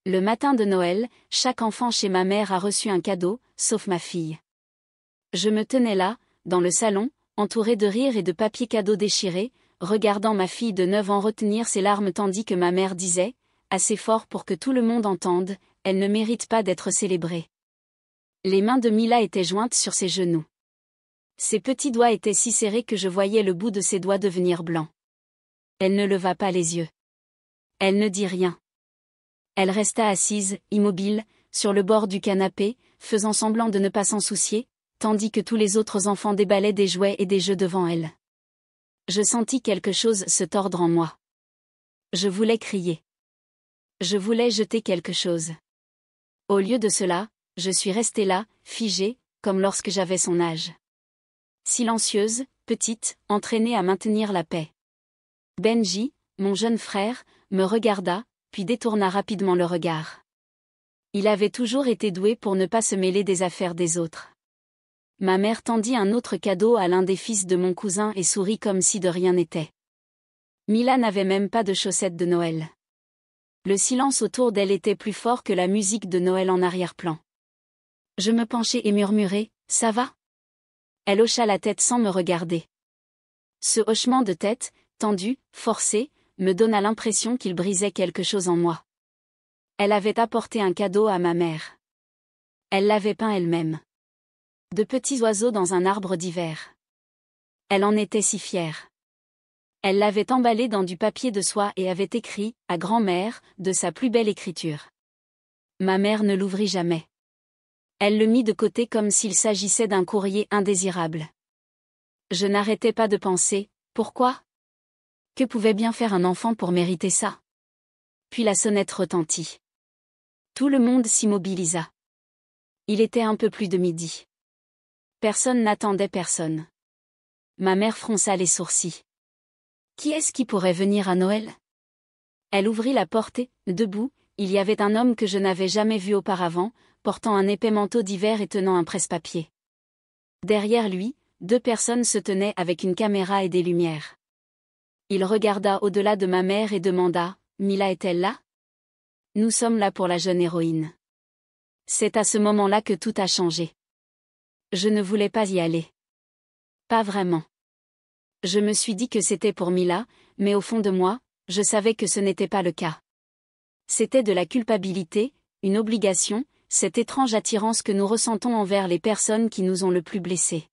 Le matin de Noël, chaque enfant chez ma mère a reçu un cadeau, sauf ma fille. Je me tenais là, dans le salon, entourée de rires et de papiers cadeaux déchirés, regardant ma fille de 9 ans retenir ses larmes tandis que ma mère disait, assez fort pour que tout le monde entende, elle ne mérite pas d'être célébrée. Les mains de Mila étaient jointes sur ses genoux. Ses petits doigts étaient si serrés que je voyais le bout de ses doigts devenir blanc. Elle ne leva pas les yeux. Elle ne dit rien. Elle resta assise, immobile, sur le bord du canapé, faisant semblant de ne pas s'en soucier, tandis que tous les autres enfants déballaient des jouets et des jeux devant elle. Je sentis quelque chose se tordre en moi. Je voulais crier. Je voulais jeter quelque chose. Au lieu de cela, je suis restée là, figée, comme lorsque j'avais son âge. Silencieuse, petite, entraînée à maintenir la paix. Benji, mon jeune frère, me regarda, puis détourna rapidement le regard. Il avait toujours été doué pour ne pas se mêler des affaires des autres. Ma mère tendit un autre cadeau à l'un des fils de mon cousin et sourit comme si de rien n'était. Mila n'avait même pas de chaussettes de Noël. Le silence autour d'elle était plus fort que la musique de Noël en arrière-plan. Je me penchai et murmurai « Ça va ?» Elle hocha la tête sans me regarder. Ce hochement de tête, tendu, forcé, me donna l'impression qu'il brisait quelque chose en moi. Elle avait apporté un cadeau à ma mère. Elle l'avait peint elle-même. De petits oiseaux dans un arbre d'hiver. Elle en était si fière. Elle l'avait emballé dans du papier de soie et avait écrit, à grand-mère, de sa plus belle écriture. Ma mère ne l'ouvrit jamais. Elle le mit de côté comme s'il s'agissait d'un courrier indésirable. Je n'arrêtais pas de penser, pourquoi ? Que pouvait bien faire un enfant pour mériter ça ? Puis la sonnette retentit. Tout le monde s'immobilisa. Il était un peu plus de midi. Personne n'attendait personne. Ma mère fronça les sourcils. Qui est-ce qui pourrait venir à Noël ? Elle ouvrit la porte et, debout, il y avait un homme que je n'avais jamais vu auparavant, portant un épais manteau d'hiver et tenant un presse-papier. Derrière lui, 2 personnes se tenaient avec une caméra et des lumières. Il regarda au-delà de ma mère et demanda « Mila est-elle là ?» Nous sommes là pour la jeune héroïne. C'est à ce moment-là que tout a changé. Je ne voulais pas y aller. Pas vraiment. Je me suis dit que c'était pour Mila, mais au fond de moi, je savais que ce n'était pas le cas. C'était de la culpabilité, une obligation, cette étrange attirance que nous ressentons envers les personnes qui nous ont le plus blessés.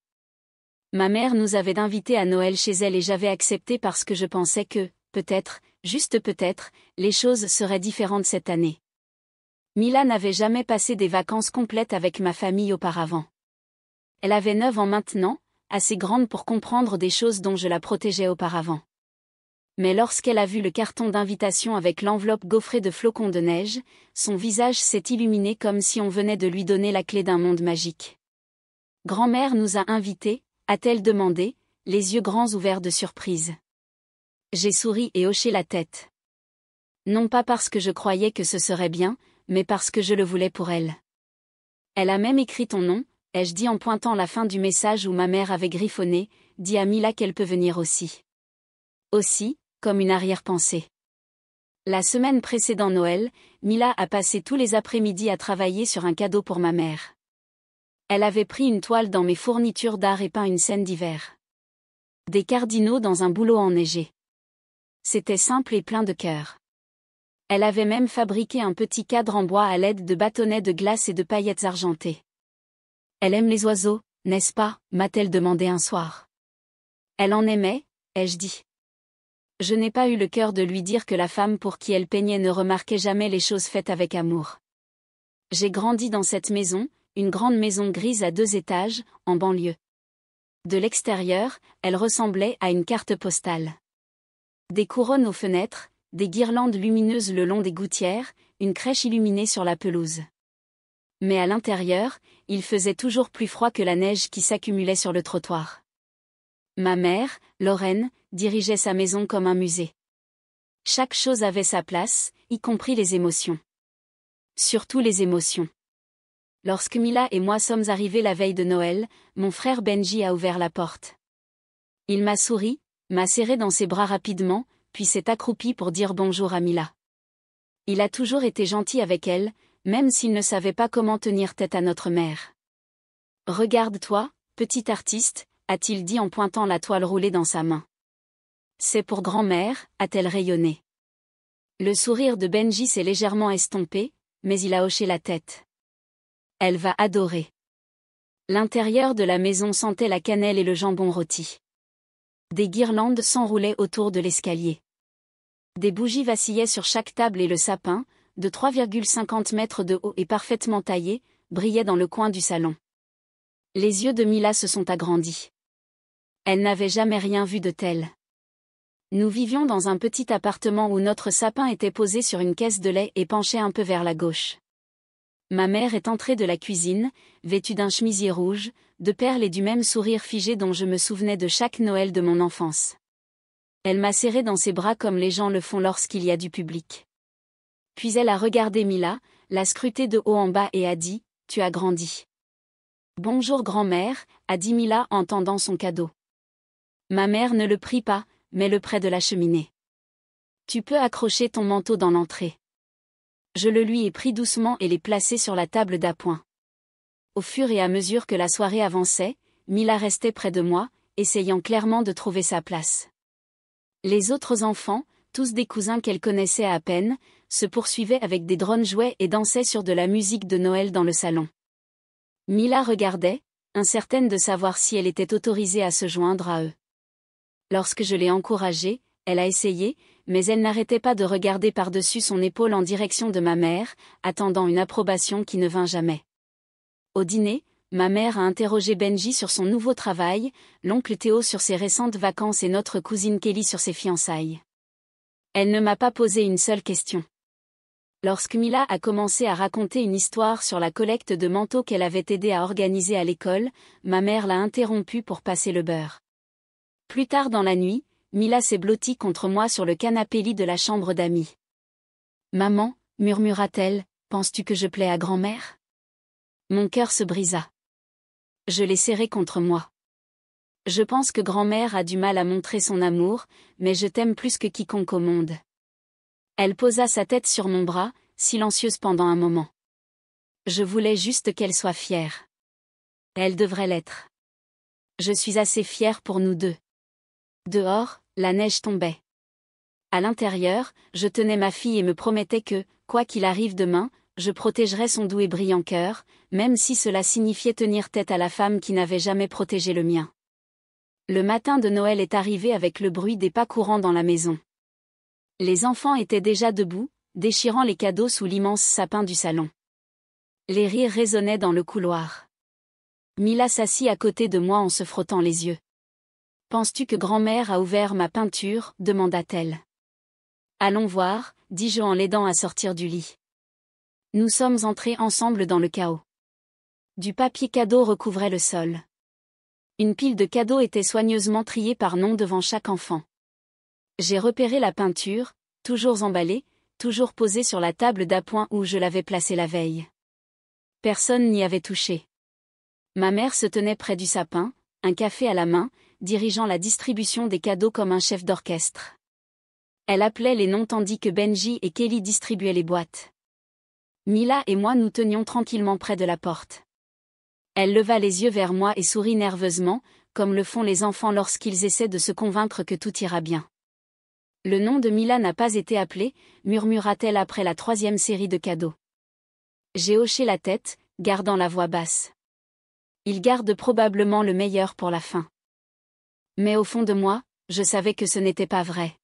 Ma mère nous avait invités à Noël chez elle et j'avais accepté parce que je pensais que, peut-être, juste peut-être, les choses seraient différentes cette année. Mila n'avait jamais passé des vacances complètes avec ma famille auparavant. Elle avait 9 ans maintenant, assez grande pour comprendre des choses dont je la protégeais auparavant. Mais lorsqu'elle a vu le carton d'invitation avec l'enveloppe gaufrée de flocons de neige, son visage s'est illuminé comme si on venait de lui donner la clé d'un monde magique. « Grand-mère nous a invités ?» a-t-elle demandé, les yeux grands ouverts de surprise. J'ai souri et hoché la tête. Non pas parce que je croyais que ce serait bien, mais parce que je le voulais pour elle. Elle a même écrit ton nom, ai-je dit en pointant la fin du message où ma mère avait griffonné, dis à Mila qu'elle peut venir aussi. Aussi, comme une arrière-pensée. La semaine précédant Noël, Mila a passé tous les après-midi à travailler sur un cadeau pour ma mère. Elle avait pris une toile dans mes fournitures d'art et peint une scène d'hiver. Des cardinaux dans un bouleau enneigé. C'était simple et plein de cœur. Elle avait même fabriqué un petit cadre en bois à l'aide de bâtonnets de glace et de paillettes argentées. Elle aime les oiseaux, n'est-ce pas ? M'a-t-elle demandé un soir. Elle en aimait, ai-je dit. Je n'ai pas eu le cœur de lui dire que la femme pour qui elle peignait ne remarquait jamais les choses faites avec amour. J'ai grandi dans cette maison, une grande maison grise à 2 étages, en banlieue. De l'extérieur, elle ressemblait à une carte postale. Des couronnes aux fenêtres, des guirlandes lumineuses le long des gouttières, une crèche illuminée sur la pelouse. Mais à l'intérieur, il faisait toujours plus froid que la neige qui s'accumulait sur le trottoir. Ma mère, Lorraine, dirigeait sa maison comme un musée. Chaque chose avait sa place, y compris les émotions. Surtout les émotions. Lorsque Mila et moi sommes arrivés la veille de Noël, mon frère Benji a ouvert la porte. Il m'a souri, m'a serré dans ses bras rapidement, puis s'est accroupi pour dire bonjour à Mila. Il a toujours été gentil avec elle, même s'il ne savait pas comment tenir tête à notre mère. Regarde-toi, petit artiste, a-t-il dit en pointant la toile roulée dans sa main. C'est pour grand-mère, a-t-elle rayonné. Le sourire de Benji s'est légèrement estompé, mais il a hoché la tête. Elle va adorer. L'intérieur de la maison sentait la cannelle et le jambon rôti. Des guirlandes s'enroulaient autour de l'escalier. Des bougies vacillaient sur chaque table et le sapin, de 3,50 mètres de haut et parfaitement taillé, brillait dans le coin du salon. Les yeux de Mila se sont agrandis. Elle n'avait jamais rien vu de tel. Nous vivions dans un petit appartement où notre sapin était posé sur une caisse de lait et penché un peu vers la gauche. Ma mère est entrée de la cuisine, vêtue d'un chemisier rouge, de perles et du même sourire figé dont je me souvenais de chaque Noël de mon enfance. Elle m'a serré dans ses bras comme les gens le font lorsqu'il y a du public. Puis elle a regardé Mila, l'a scrutée de haut en bas et a dit « Tu as grandi ». « Bonjour grand-mère », a dit Mila en tendant son cadeau. Ma mère ne le prit pas, mais le près de la cheminée. « Tu peux accrocher ton manteau dans l'entrée. » Je le lui ai pris doucement et l'ai placé sur la table d'appoint. Au fur et à mesure que la soirée avançait, Mila restait près de moi, essayant clairement de trouver sa place. Les autres enfants, tous des cousins qu'elle connaissait à peine, se poursuivaient avec des drones jouets et dansaient sur de la musique de Noël dans le salon. Mila regardait, incertaine de savoir si elle était autorisée à se joindre à eux. Lorsque je l'ai encouragée, elle a essayé, mais elle n'arrêtait pas de regarder par-dessus son épaule en direction de ma mère, attendant une approbation qui ne vint jamais. Au dîner, ma mère a interrogé Benji sur son nouveau travail, l'oncle Théo sur ses récentes vacances et notre cousine Kelly sur ses fiançailles. Elle ne m'a pas posé une seule question. Lorsque Mila a commencé à raconter une histoire sur la collecte de manteaux qu'elle avait aidé à organiser à l'école, ma mère l'a interrompue pour passer le beurre. Plus tard dans la nuit, Mila s'est blottie contre moi sur le canapé lit de la chambre d'amis. « Maman, » murmura-t-elle, « penses-tu que je plais à grand-mère » Mon cœur se brisa. Je l'ai serrée contre moi. Je pense que grand-mère a du mal à montrer son amour, mais je t'aime plus que quiconque au monde. Elle posa sa tête sur mon bras, silencieuse pendant un moment. Je voulais juste qu'elle soit fière. Elle devrait l'être. Je suis assez fière pour nous deux. Dehors, la neige tombait. À l'intérieur, je tenais ma fille et me promettais que, quoi qu'il arrive demain, je protégerais son doux et brillant cœur, même si cela signifiait tenir tête à la femme qui n'avait jamais protégé le mien. Le matin de Noël est arrivé avec le bruit des pas courants dans la maison. Les enfants étaient déjà debout, déchirant les cadeaux sous l'immense sapin du salon. Les rires résonnaient dans le couloir. Mila s'assit à côté de moi en se frottant les yeux. « Penses-tu que grand-mère a ouvert ma peinture » demanda-t-elle. « Allons voir » dis-je en l'aidant à sortir du lit. Nous sommes entrés ensemble dans le chaos. Du papier cadeau recouvrait le sol. Une pile de cadeaux était soigneusement triée par nom devant chaque enfant. J'ai repéré la peinture, toujours emballée, toujours posée sur la table d'appoint où je l'avais placée la veille. Personne n'y avait touché. Ma mère se tenait près du sapin, un café à la main, dirigeant la distribution des cadeaux comme un chef d'orchestre. Elle appelait les noms tandis que Benji et Kelly distribuaient les boîtes. Mila et moi nous tenions tranquillement près de la porte. Elle leva les yeux vers moi et sourit nerveusement, comme le font les enfants lorsqu'ils essaient de se convaincre que tout ira bien. Le nom de Mila n'a pas été appelé, murmura-t-elle après la 3e série de cadeaux. J'ai hoché la tête, gardant la voix basse. Il garde probablement le meilleur pour la fin. Mais au fond de moi, je savais que ce n'était pas vrai.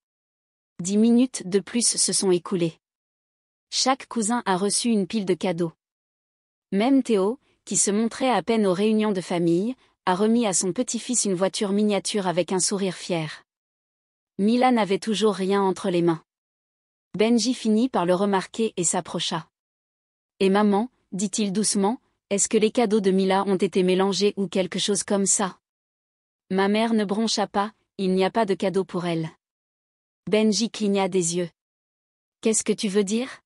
10 minutes de plus se sont écoulées. Chaque cousin a reçu une pile de cadeaux. Même Théo, qui se montrait à peine aux réunions de famille, a remis à son petit-fils une voiture miniature avec un sourire fier. Mila n'avait toujours rien entre les mains. Benji finit par le remarquer et s'approcha. « Et maman, dit-il doucement, est-ce que les cadeaux de Mila ont été mélangés ou quelque chose comme ça ?» Ma mère ne broncha pas, il n'y a pas de cadeau pour elle. Benji cligna des yeux. « Qu'est-ce que tu veux dire ? »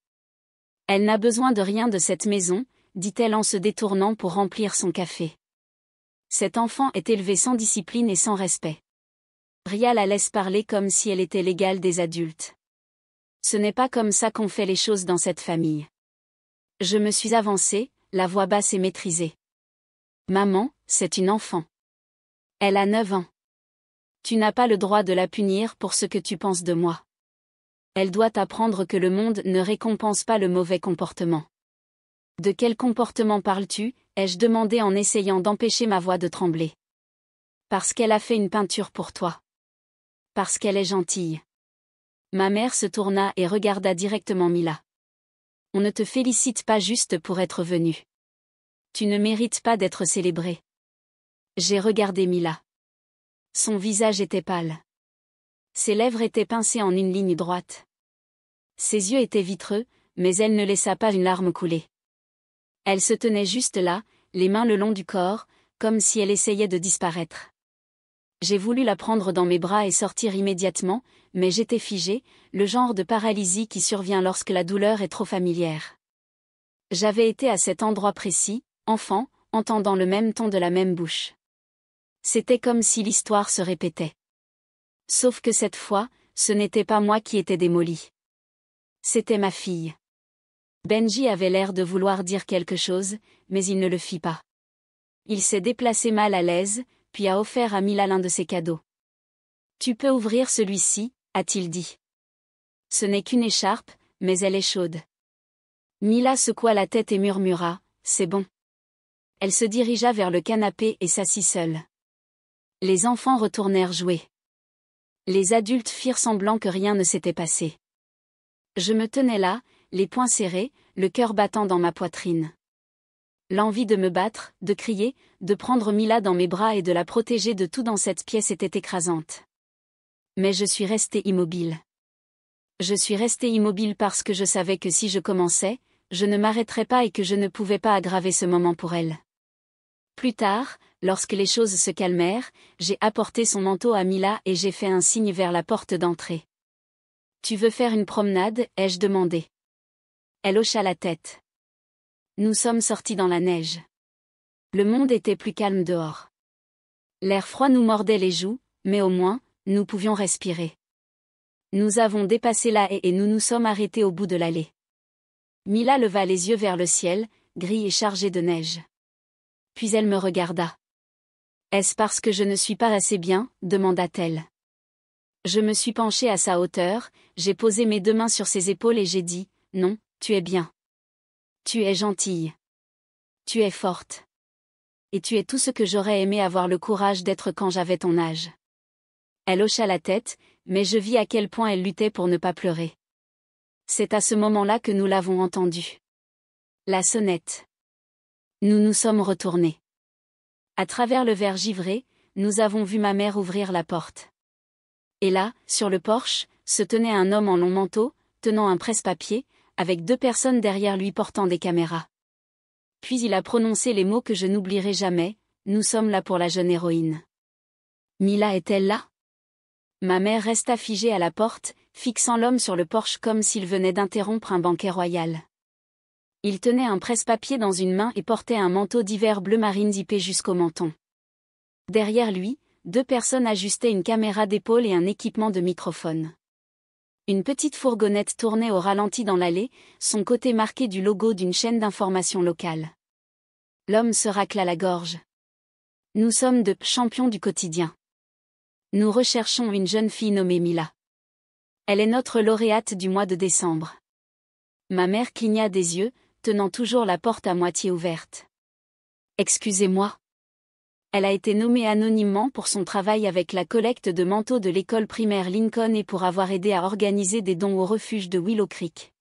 Elle n'a besoin de rien de cette maison, dit-elle en se détournant pour remplir son café. Cet enfant est élevé sans discipline et sans respect. Ria la laisse parler comme si elle était l'égale des adultes. Ce n'est pas comme ça qu'on fait les choses dans cette famille. Je me suis avancée, la voix basse et maîtrisée. Maman, c'est une enfant. Elle a 9 ans. Tu n'as pas le droit de la punir pour ce que tu penses de moi. Elle doit apprendre que le monde ne récompense pas le mauvais comportement. De quel comportement parles-tu? Ai-je demandé en essayant d'empêcher ma voix de trembler. Parce qu'elle a fait une peinture pour toi. Parce qu'elle est gentille. Ma mère se tourna et regarda directement Mila. On ne te félicite pas juste pour être venue. Tu ne mérites pas d'être célébrée. J'ai regardé Mila. Son visage était pâle. Ses lèvres étaient pincées en une ligne droite. Ses yeux étaient vitreux, mais elle ne laissa pas une larme couler. Elle se tenait juste là, les mains le long du corps, comme si elle essayait de disparaître. J'ai voulu la prendre dans mes bras et sortir immédiatement, mais j'étais figée, le genre de paralysie qui survient lorsque la douleur est trop familière. J'avais été à cet endroit précis, enfant, entendant le même ton de la même bouche. C'était comme si l'histoire se répétait. Sauf que cette fois, ce n'était pas moi qui étais démolie. C'était ma fille. Benji avait l'air de vouloir dire quelque chose, mais il ne le fit pas. Il s'est déplacé mal à l'aise, puis a offert à Mila l'un de ses cadeaux. Tu peux ouvrir celui-ci, a-t-il dit. Ce n'est qu'une écharpe, mais elle est chaude. Mila secoua la tête et murmura, c'est bon. Elle se dirigea vers le canapé et s'assit seule. Les enfants retournèrent jouer. Les adultes firent semblant que rien ne s'était passé. Je me tenais là, les poings serrés, le cœur battant dans ma poitrine. L'envie de me battre, de crier, de prendre Mila dans mes bras et de la protéger de tout dans cette pièce était écrasante. Mais je suis restée immobile. Je suis restée immobile parce que je savais que si je commençais, je ne m'arrêterais pas et que je ne pouvais pas aggraver ce moment pour elle. Plus tard, lorsque les choses se calmèrent, j'ai apporté son manteau à Mila et j'ai fait un signe vers la porte d'entrée. « Tu veux faire une promenade ?» ai-je demandé. Elle hocha la tête. Nous sommes sortis dans la neige. Le monde était plus calme dehors. L'air froid nous mordait les joues, mais au moins, nous pouvions respirer. Nous avons dépassé la haie et nous nous sommes arrêtés au bout de l'allée. Mila leva les yeux vers le ciel, gris et chargé de neige. Puis elle me regarda. « Est-ce parce que je ne suis pas assez bien ?» demanda-t-elle. Je me suis penchée à sa hauteur, j'ai posé mes 2 mains sur ses épaules et j'ai dit « Non, tu es bien. Tu es gentille. Tu es forte. Et tu es tout ce que j'aurais aimé avoir le courage d'être quand j'avais ton âge. » Elle hocha la tête, mais je vis à quel point elle luttait pour ne pas pleurer. C'est à ce moment-là que nous l'avons entendue. La sonnette. Nous nous sommes retournés. À travers le verre givré, nous avons vu ma mère ouvrir la porte. Et là, sur le porche, se tenait un homme en long manteau, tenant un presse-papier, avec 2 personnes derrière lui portant des caméras. Puis il a prononcé les mots que je n'oublierai jamais, « Nous sommes là pour la jeune héroïne. » Mila est-elle là? Ma mère resta figée à la porte, fixant l'homme sur le porche comme s'il venait d'interrompre un banquet royal. Il tenait un presse-papier dans une main et portait un manteau d'hiver bleu marine zippé jusqu'au menton. Derrière lui, 2 personnes ajustaient une caméra d'épaule et un équipement de microphone. Une petite fourgonnette tournait au ralenti dans l'allée, son côté marqué du logo d'une chaîne d'information locale. L'homme se racla la gorge. Nous sommes de champions du quotidien. Nous recherchons une jeune fille nommée Mila. Elle est notre lauréate du mois de décembre. Ma mère cligna des yeux, tenant toujours la porte à moitié ouverte. Excusez-moi. Elle a été nommée anonymement pour son travail avec la collecte de manteaux de l'école primaire Lincoln et pour avoir aidé à organiser des dons au refuge de Willow Creek.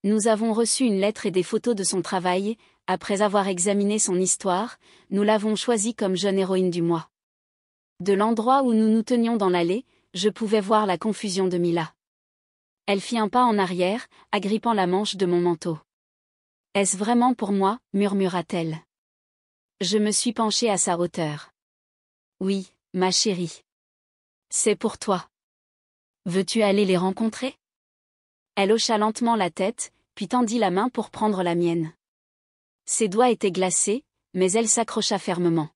Nous avons reçu une lettre et des photos de son travail, après avoir examiné son histoire, nous l'avons choisie comme jeune héroïne du mois. De l'endroit où nous nous tenions dans l'allée, je pouvais voir la confusion de Mila. Elle fit un pas en arrière, agrippant la manche de mon manteau. « Est-ce vraiment pour moi ?» murmura-t-elle. Je me suis penchée à sa hauteur. « Oui, ma chérie. C'est pour toi. Veux-tu aller les rencontrer ?» Elle hocha lentement la tête, puis tendit la main pour prendre la mienne. Ses doigts étaient glacés, mais elle s'accrocha fermement.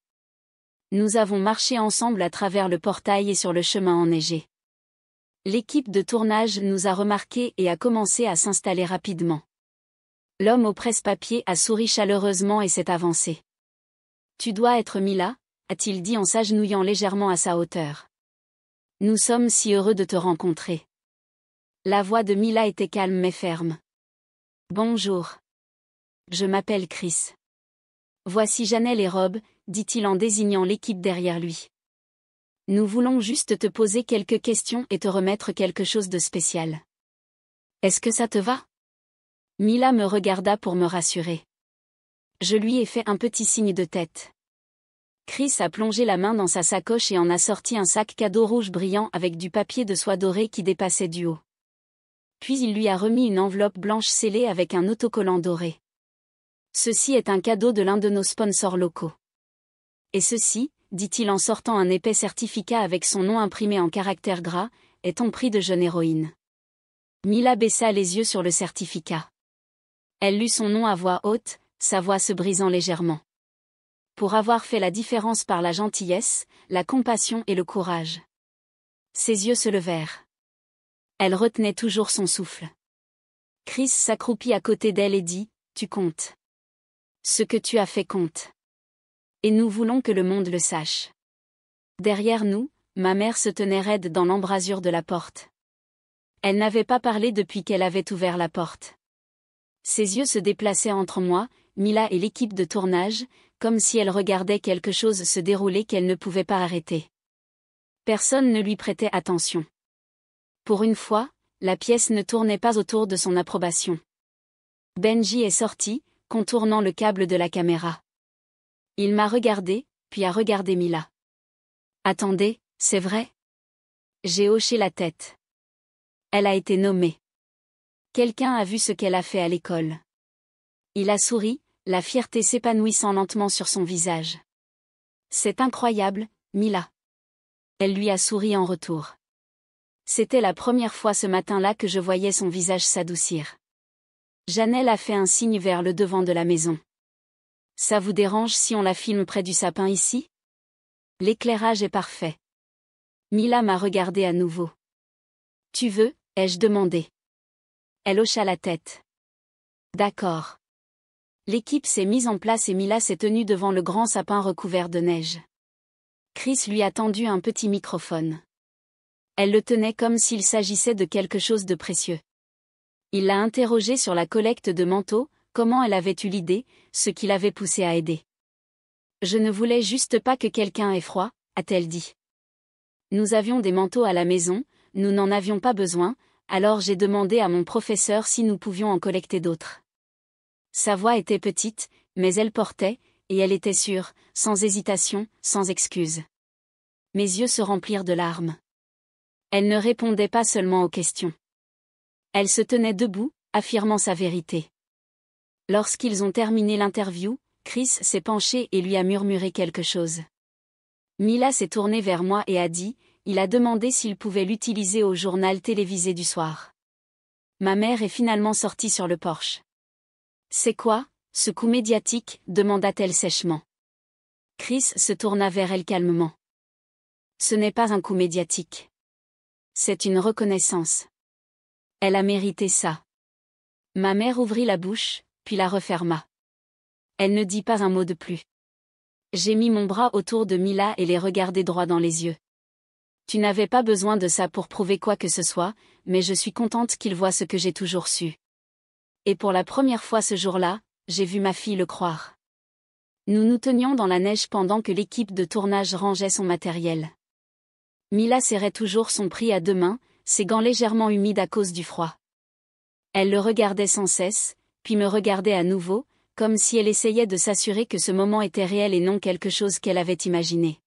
Nous avons marché ensemble à travers le portail et sur le chemin enneigé. L'équipe de tournage nous a remarqués et a commencé à s'installer rapidement. L'homme au presse-papier a souri chaleureusement et s'est avancé. « Tu dois être Mila » a-t-il dit en s'agenouillant légèrement à sa hauteur. « Nous sommes si heureux de te rencontrer. » La voix de Mila était calme mais ferme. « Bonjour. Je m'appelle Chris. Voici Janelle et Rob, dit-il en désignant l'équipe derrière lui. Nous voulons juste te poser quelques questions et te remettre quelque chose de spécial. Est-ce que ça te va ? Mila me regarda pour me rassurer. Je lui ai fait un petit signe de tête. Chris a plongé la main dans sa sacoche et en a sorti un sac cadeau rouge brillant avec du papier de soie doré qui dépassait du haut. Puis il lui a remis une enveloppe blanche scellée avec un autocollant doré. Ceci est un cadeau de l'un de nos sponsors locaux. Et ceci, dit-il en sortant un épais certificat avec son nom imprimé en caractères gras, est ton prix de jeune héroïne. Mila baissa les yeux sur le certificat. Elle lut son nom à voix haute, sa voix se brisant légèrement. Pour avoir fait la différence par la gentillesse, la compassion et le courage. Ses yeux se levèrent. Elle retenait toujours son souffle. Chris s'accroupit à côté d'elle et dit, « Tu comptes. Ce que tu as fait compte. Et nous voulons que le monde le sache. » Derrière nous, ma mère se tenait raide dans l'embrasure de la porte. Elle n'avait pas parlé depuis qu'elle avait ouvert la porte. Ses yeux se déplaçaient entre moi, Mila et l'équipe de tournage, comme si elle regardait quelque chose se dérouler qu'elle ne pouvait pas arrêter. Personne ne lui prêtait attention. Pour une fois, la pièce ne tournait pas autour de son approbation. Benji est sorti, contournant le câble de la caméra. Il m'a regardé, puis a regardé Mila. « Attendez, c'est vrai ?» J'ai hoché la tête. Elle a été nommée. Quelqu'un a vu ce qu'elle a fait à l'école. Il a souri, la fierté s'épanouissant lentement sur son visage. « C'est incroyable, Mila. » Elle lui a souri en retour. C'était la première fois ce matin-là que je voyais son visage s'adoucir. Janelle a fait un signe vers le devant de la maison. « Ça vous dérange si on la filme près du sapin ici ? L'éclairage est parfait. » Mila m'a regardé à nouveau. « Tu veux ?» ai-je demandé. Elle hocha la tête. « D'accord. » L'équipe s'est mise en place et Mila s'est tenue devant le grand sapin recouvert de neige. Chris lui a tendu un petit microphone. Elle le tenait comme s'il s'agissait de quelque chose de précieux. Il l'a interrogée sur la collecte de manteaux, comment elle avait eu l'idée, ce qui l'avait poussée à aider. « Je ne voulais juste pas que quelqu'un ait froid, » a-t-elle dit. Nous avions des manteaux à la maison, nous n'en avions pas besoin, alors j'ai demandé à mon professeur si nous pouvions en collecter d'autres. Sa voix était petite, mais elle portait, et elle était sûre, sans hésitation, sans excuse. Mes yeux se remplirent de larmes. Elle ne répondait pas seulement aux questions. Elle se tenait debout, affirmant sa vérité. Lorsqu'ils ont terminé l'interview, Chris s'est penché et lui a murmuré quelque chose. Mila s'est tournée vers moi et a dit, il a demandé s'il pouvait l'utiliser au journal télévisé du soir. Ma mère est finalement sortie sur le porche. C'est quoi, ce coup médiatique, demanda-t-elle sèchement. Chris se tourna vers elle calmement. Ce n'est pas un coup médiatique. C'est une reconnaissance. Elle a mérité ça. Ma mère ouvrit la bouche, puis la referma. Elle ne dit pas un mot de plus. J'ai mis mon bras autour de Mila et les regardai droit dans les yeux. Tu n'avais pas besoin de ça pour prouver quoi que ce soit, mais je suis contente qu'il voie ce que j'ai toujours su. Et pour la première fois ce jour-là, j'ai vu ma fille le croire. Nous nous tenions dans la neige pendant que l'équipe de tournage rangeait son matériel. Mila serrait toujours son prix à deux mains, ses gants légèrement humides à cause du froid. Elle le regardait sans cesse, puis me regardait à nouveau, comme si elle essayait de s'assurer que ce moment était réel et non quelque chose qu'elle avait imaginé.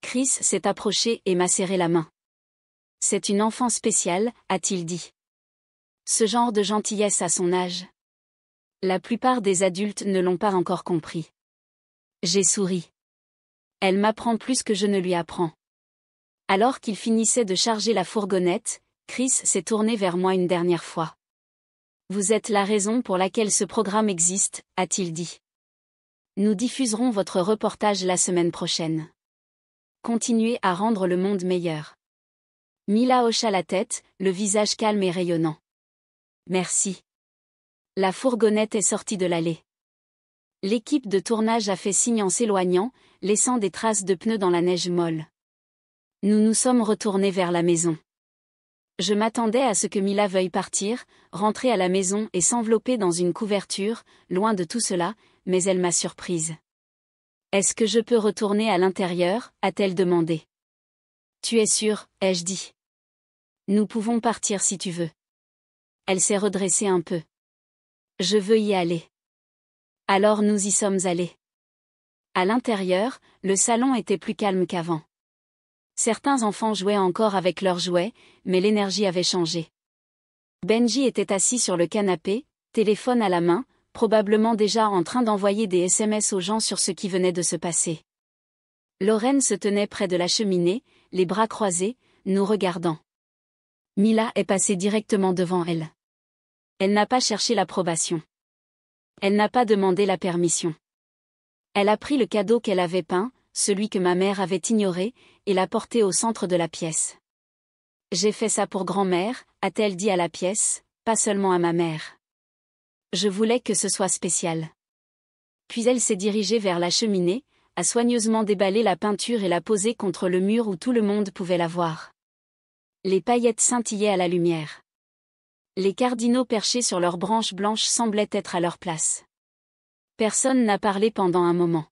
Chris s'est approché et m'a serré la main. « C'est une enfant spéciale, a-t-il dit. Ce genre de gentillesse à son âge. La plupart des adultes ne l'ont pas encore compris. » J'ai souri. Elle m'apprend plus que je ne lui apprends. Alors qu'il finissait de charger la fourgonnette, Chris s'est tourné vers moi une dernière fois. « Vous êtes la raison pour laquelle ce programme existe, » a-t-il dit. Nous diffuserons votre reportage la semaine prochaine. Continuez à rendre le monde meilleur. Mila hocha la tête, le visage calme et rayonnant. Merci. La fourgonnette est sortie de l'allée. L'équipe de tournage a fait signe en s'éloignant, laissant des traces de pneus dans la neige molle. Nous nous sommes retournés vers la maison. Je m'attendais à ce que Mila veuille partir, rentrer à la maison et s'envelopper dans une couverture, loin de tout cela, mais elle m'a surprise. « Est-ce que je peux retourner à l'intérieur » a-t-elle demandé. « Tu es sûre » ai-je dit. « Nous pouvons partir si tu veux. » Elle s'est redressée un peu. « Je veux y aller. » Alors nous y sommes allés. À l'intérieur, le salon était plus calme qu'avant. Certains enfants jouaient encore avec leurs jouets, mais l'énergie avait changé. Benji était assis sur le canapé, téléphone à la main, probablement déjà en train d'envoyer des SMS aux gens sur ce qui venait de se passer. Lorraine se tenait près de la cheminée, les bras croisés, nous regardant. Mila est passée directement devant elle. Elle n'a pas cherché l'approbation. Elle n'a pas demandé la permission. Elle a pris le cadeau qu'elle avait peint, celui que ma mère avait ignoré, et l'a porté au centre de la pièce. « J'ai fait ça pour grand-mère » a-t-elle dit à la pièce, pas seulement à ma mère. Je voulais que ce soit spécial. Puis elle s'est dirigée vers la cheminée, a soigneusement déballé la peinture et l'a posée contre le mur où tout le monde pouvait la voir. Les paillettes scintillaient à la lumière. Les cardinaux perchés sur leurs branches blanches semblaient être à leur place. Personne n'a parlé pendant un moment.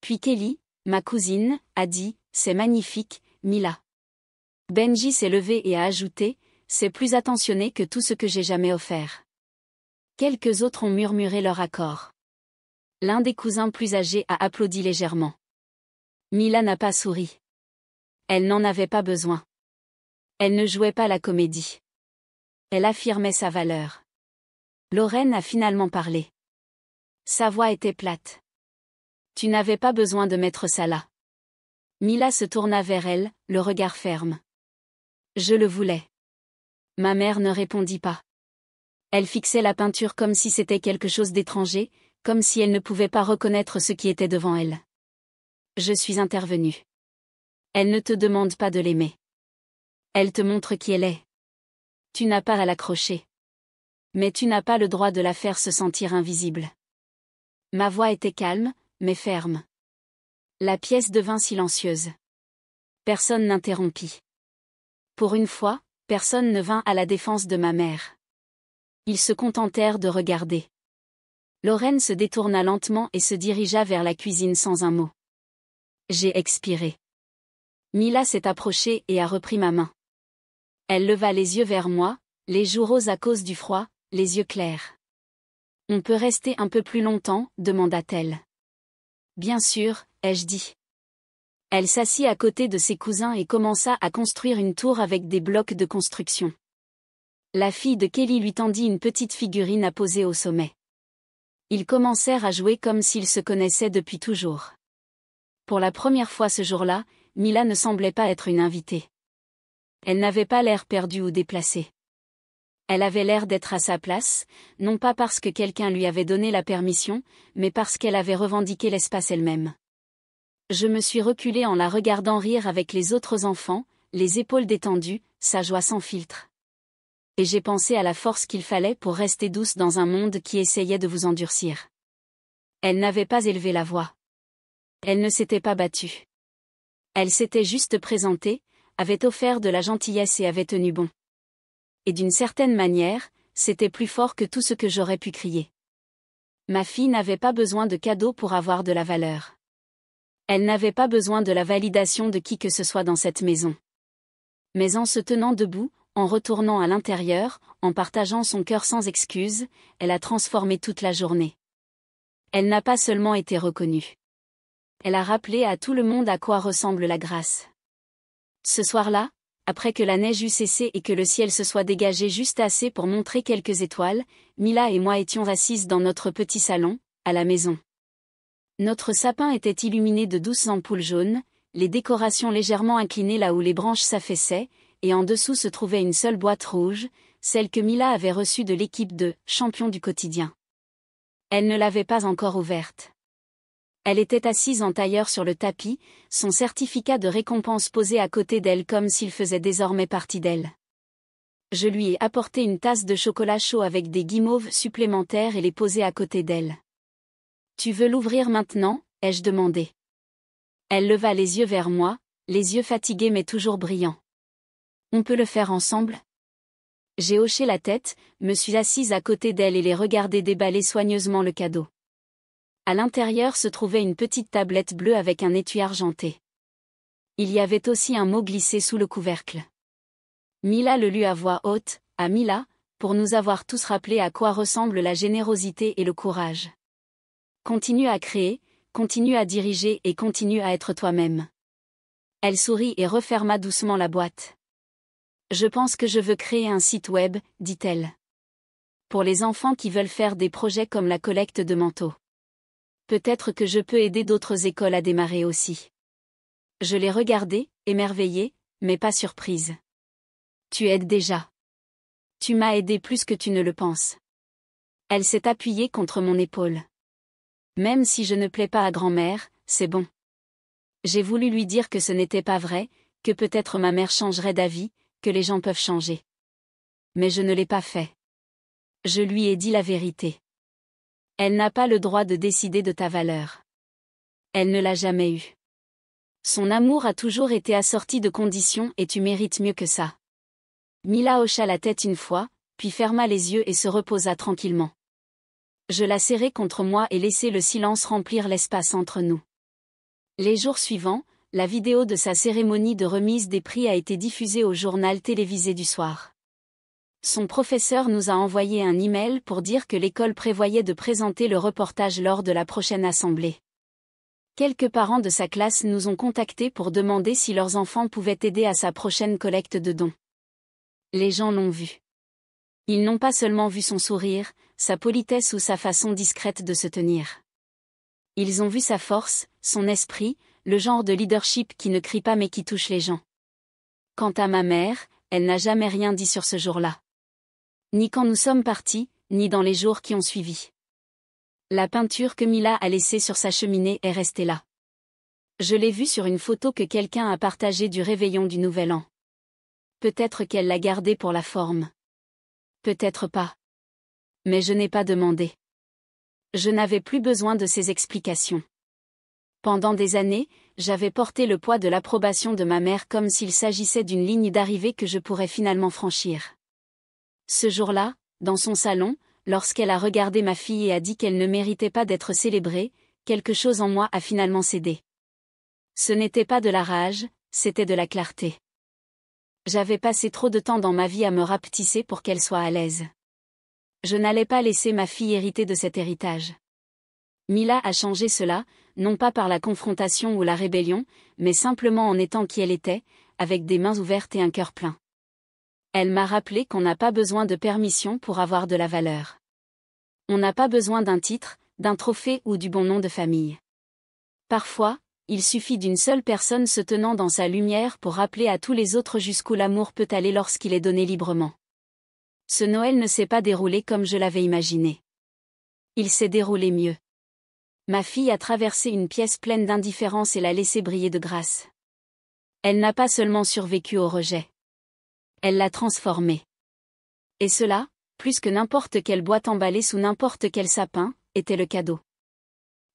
Puis Kelly, ma cousine, a dit « C'est magnifique, Mila ». Benji s'est levé et a ajouté « C'est plus attentionné que tout ce que j'ai jamais offert ». Quelques autres ont murmuré leur accord. L'un des cousins plus âgés a applaudi légèrement. Mila n'a pas souri. Elle n'en avait pas besoin. Elle ne jouait pas la comédie. Elle affirmait sa valeur. Lorraine a finalement parlé. Sa voix était plate. Tu n'avais pas besoin de mettre ça là. Mila se tourna vers elle, le regard ferme. Je le voulais. Ma mère ne répondit pas. Elle fixait la peinture comme si c'était quelque chose d'étranger, comme si elle ne pouvait pas reconnaître ce qui était devant elle. Je suis intervenue. Elle ne te demande pas de l'aimer. Elle te montre qui elle est. Tu n'as pas à l'accrocher. Mais tu n'as pas le droit de la faire se sentir invisible. Ma voix était calme, mais ferme. La pièce devint silencieuse. Personne n'interrompit. Pour une fois, personne ne vint à la défense de ma mère. Ils se contentèrent de regarder. Lorraine se détourna lentement et se dirigea vers la cuisine sans un mot. J'ai expiré. Mila s'est approchée et a repris ma main. Elle leva les yeux vers moi, les joues roses à cause du froid, les yeux clairs. « On peut rester un peu plus longtemps » demanda-t-elle. « Bien sûr » ai-je dit. Elle s'assit à côté de ses cousins et commença à construire une tour avec des blocs de construction. La fille de Kelly lui tendit une petite figurine à poser au sommet. Ils commencèrent à jouer comme s'ils se connaissaient depuis toujours. Pour la première fois ce jour-là, Mila ne semblait pas être une invitée. Elle n'avait pas l'air perdue ou déplacée. Elle avait l'air d'être à sa place, non pas parce que quelqu'un lui avait donné la permission, mais parce qu'elle avait revendiqué l'espace elle-même. Je me suis reculée en la regardant rire avec les autres enfants, les épaules détendues, sa joie sans filtre. Et j'ai pensé à la force qu'il fallait pour rester douce dans un monde qui essayait de vous endurcir. Elle n'avait pas élevé la voix. Elle ne s'était pas battue. Elle s'était juste présentée, avait offert de la gentillesse et avait tenu bon. Et d'une certaine manière, c'était plus fort que tout ce que j'aurais pu crier. Ma fille n'avait pas besoin de cadeaux pour avoir de la valeur. Elle n'avait pas besoin de la validation de qui que ce soit dans cette maison. Mais en se tenant debout, en retournant à l'intérieur, en partageant son cœur sans excuse, elle a transformé toute la journée. Elle n'a pas seulement été reconnue. Elle a rappelé à tout le monde à quoi ressemble la grâce. Ce soir-là, après que la neige eut cessé et que le ciel se soit dégagé juste assez pour montrer quelques étoiles, Mila et moi étions assises dans notre petit salon, à la maison. Notre sapin était illuminé de douces ampoules jaunes, les décorations légèrement inclinées là où les branches s'affaissaient, et en dessous se trouvait une seule boîte rouge, celle que Mila avait reçue de l'équipe de « champions du quotidien ». Elle ne l'avait pas encore ouverte. Elle était assise en tailleur sur le tapis, son certificat de récompense posé à côté d'elle comme s'il faisait désormais partie d'elle. Je lui ai apporté une tasse de chocolat chaud avec des guimauves supplémentaires et l'ai posée à côté d'elle. « Tu veux l'ouvrir maintenant ?» ai-je demandé. Elle leva les yeux vers moi, les yeux fatigués mais toujours brillants. « On peut le faire ensemble ?» J'ai hoché la tête, me suis assise à côté d'elle et l'ai regardé déballer soigneusement le cadeau. À l'intérieur se trouvait une petite tablette bleue avec un étui argenté. Il y avait aussi un mot glissé sous le couvercle. Mila le lut à voix haute, à Mila, pour nous avoir tous rappelé à quoi ressemblent la générosité et le courage. Continue à créer, continue à diriger et continue à être toi-même. Elle sourit et referma doucement la boîte. Je pense que je veux créer un site web, dit-elle. Pour les enfants qui veulent faire des projets comme la collecte de manteaux. Peut-être que je peux aider d'autres écoles à démarrer aussi. Je l'ai regardée, émerveillée, mais pas surprise. Tu aides déjà. Tu m'as aidé plus que tu ne le penses. Elle s'est appuyée contre mon épaule. Même si je ne plais pas à grand-mère, c'est bon. J'ai voulu lui dire que ce n'était pas vrai, que peut-être ma mère changerait d'avis, que les gens peuvent changer. Mais je ne l'ai pas fait. Je lui ai dit la vérité. Elle n'a pas le droit de décider de ta valeur. Elle ne l'a jamais eu. Son amour a toujours été assorti de conditions et tu mérites mieux que ça. Mila hocha la tête une fois, puis ferma les yeux et se reposa tranquillement. Je la serrai contre moi et laissai le silence remplir l'espace entre nous. Les jours suivants, la vidéo de sa cérémonie de remise des prix a été diffusée au journal télévisé du soir. Son professeur nous a envoyé un email pour dire que l'école prévoyait de présenter le reportage lors de la prochaine assemblée. Quelques parents de sa classe nous ont contactés pour demander si leurs enfants pouvaient aider à sa prochaine collecte de dons. Les gens l'ont vu. Ils n'ont pas seulement vu son sourire, sa politesse ou sa façon discrète de se tenir. Ils ont vu sa force, son esprit, le genre de leadership qui ne crie pas mais qui touche les gens. Quant à ma mère, elle n'a jamais rien dit sur ce jour-là. Ni quand nous sommes partis, ni dans les jours qui ont suivi. La peinture que Mila a laissée sur sa cheminée est restée là. Je l'ai vue sur une photo que quelqu'un a partagée du réveillon du Nouvel An. Peut-être qu'elle l'a gardée pour la forme. Peut-être pas. Mais je n'ai pas demandé. Je n'avais plus besoin de ces explications. Pendant des années, j'avais porté le poids de l'approbation de ma mère comme s'il s'agissait d'une ligne d'arrivée que je pourrais finalement franchir. Ce jour-là, dans son salon, lorsqu'elle a regardé ma fille et a dit qu'elle ne méritait pas d'être célébrée, quelque chose en moi a finalement cédé. Ce n'était pas de la rage, c'était de la clarté. J'avais passé trop de temps dans ma vie à me rapetisser pour qu'elle soit à l'aise. Je n'allais pas laisser ma fille hériter de cet héritage. Mila a changé cela, non pas par la confrontation ou la rébellion, mais simplement en étant qui elle était, avec des mains ouvertes et un cœur plein. Elle m'a rappelé qu'on n'a pas besoin de permission pour avoir de la valeur. On n'a pas besoin d'un titre, d'un trophée ou du bon nom de famille. Parfois, il suffit d'une seule personne se tenant dans sa lumière pour rappeler à tous les autres jusqu'où l'amour peut aller lorsqu'il est donné librement. Ce Noël ne s'est pas déroulé comme je l'avais imaginé. Il s'est déroulé mieux. Ma fille a traversé une pièce pleine d'indifférence et l'a laissé briller de grâce. Elle n'a pas seulement survécu au rejet. Elle l'a transformé. Et cela, plus que n'importe quelle boîte emballée sous n'importe quel sapin, était le cadeau.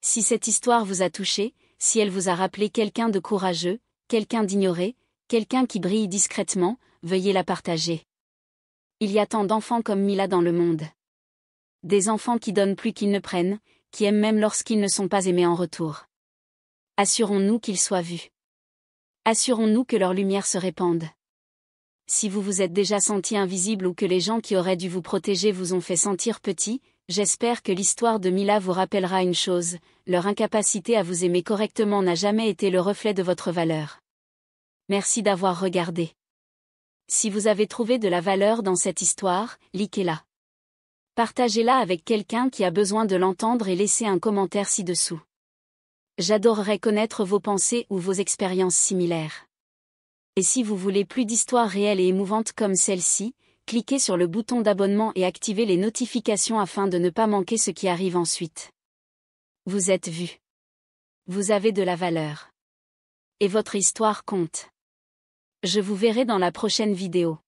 Si cette histoire vous a touché, si elle vous a rappelé quelqu'un de courageux, quelqu'un d'ignoré, quelqu'un qui brille discrètement, veuillez la partager. Il y a tant d'enfants comme Mila dans le monde. Des enfants qui donnent plus qu'ils ne prennent, qui aiment même lorsqu'ils ne sont pas aimés en retour. Assurons-nous qu'ils soient vus. Assurons-nous que leur lumière se répande. Si vous vous êtes déjà senti invisible ou que les gens qui auraient dû vous protéger vous ont fait sentir petit, j'espère que l'histoire de Mila vous rappellera une chose, leur incapacité à vous aimer correctement n'a jamais été le reflet de votre valeur. Merci d'avoir regardé. Si vous avez trouvé de la valeur dans cette histoire, likez-la. Partagez-la avec quelqu'un qui a besoin de l'entendre et laissez un commentaire ci-dessous. J'adorerais connaître vos pensées ou vos expériences similaires. Et si vous voulez plus d'histoires réelles et émouvantes comme celle-ci, cliquez sur le bouton d'abonnement et activez les notifications afin de ne pas manquer ce qui arrive ensuite. Vous êtes vus. Vous avez de la valeur. Et votre histoire compte. Je vous verrai dans la prochaine vidéo.